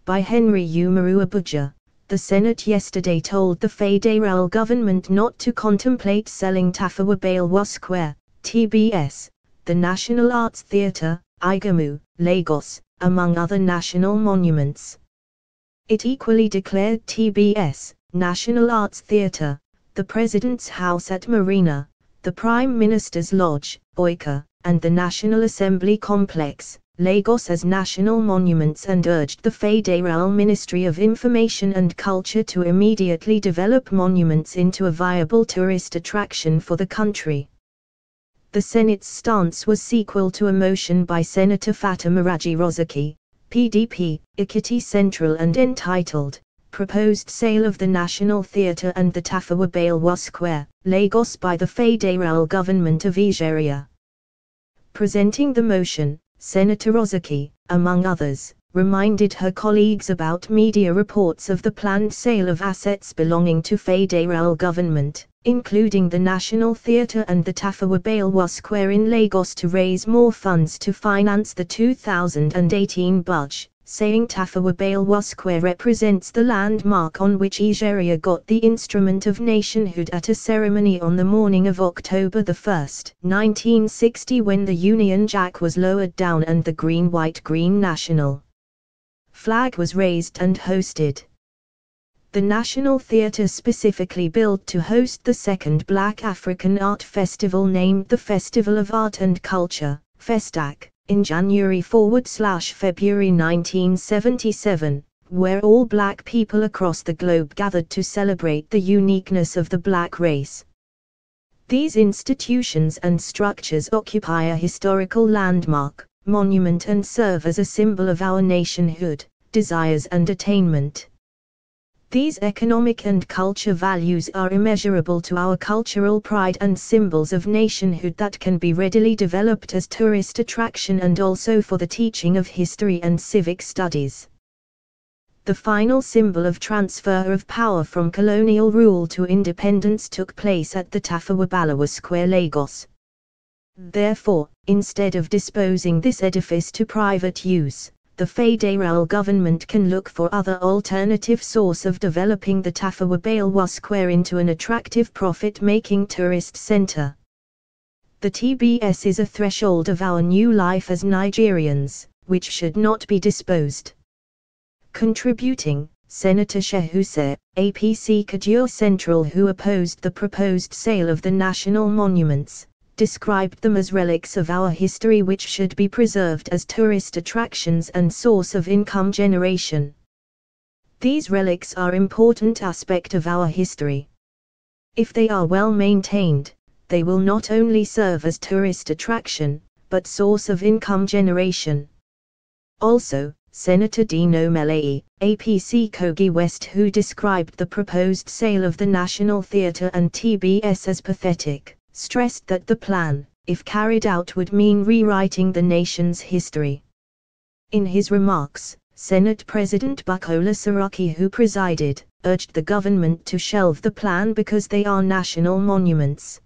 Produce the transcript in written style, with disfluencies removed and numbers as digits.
by Henry Umaru Abuja. The Senate yesterday told the federal government not to contemplate selling Tafawa Balewa Square, TBS, the National Arts Theatre, Igamu, Lagos, among other national monuments. It equally declared TBS, National Arts Theatre, the President's House at Marina, the Prime Minister's Lodge, Oika, and the National Assembly Complex, Lagos as national monuments, and urged the Federal Ministry of Information and Culture to immediately develop monuments into a viable tourist attraction for the country. The Senate's stance was sequel to a motion by Senator Fatima Raji Rozaki, PDP, Ekiti Central, and entitled, Proposed Sale of the National Theatre and the Tafawa Balewa Square, Lagos by the Federal Government of Nigeria. Presenting the motion, Senator Rozaki, among others, reminded her colleagues about media reports of the planned sale of assets belonging to federal government, including the National Theatre and the Tafawa Balewa Square in Lagos, to raise more funds to finance the 2018 budget, saying Tafawa Balewa Square represents the landmark on which Nigeria got the instrument of nationhood at a ceremony on the morning of October 1, 1960, when the Union Jack was lowered down and the green-white-green national flag was raised and hosted. The National Theatre, specifically built to host the second Black African Art Festival named the Festival of Art and Culture, Festac, in January/February 1977, where all black people across the globe gathered to celebrate the uniqueness of the black race. These institutions and structures occupy a historical landmark, monument, and serve as a symbol of our nationhood, desires, and attainment. These economic and culture values are immeasurable to our cultural pride and symbols of nationhood that can be readily developed as tourist attraction and also for the teaching of history and civic studies. The final symbol of transfer of power from colonial rule to independence took place at the Tafawa Balewa Square, Lagos. Therefore, instead of disposing this edifice to private use, the federal government can look for other alternative source of developing the Tafawa Balewa Square into an attractive profit-making tourist center. The TBS is a threshold of our new life as Nigerians, which should not be disposed. Contributing, Senator Shehuse, APC Kaduna Central, who opposed the proposed sale of the national monuments, described them as relics of our history which should be preserved as tourist attractions and source of income generation. These relics are important aspect of our history. If they are well maintained, they will not only serve as tourist attraction, but source of income generation. Also, Senator Dino Melaye, APC Kogi West, who described the proposed sale of the National Theatre and TBS as pathetic, stressed that the plan, if carried out, would mean rewriting the nation's history. In his remarks, Senate President Bukola Saraki, who presided, urged the government to shelve the plan because they are national monuments.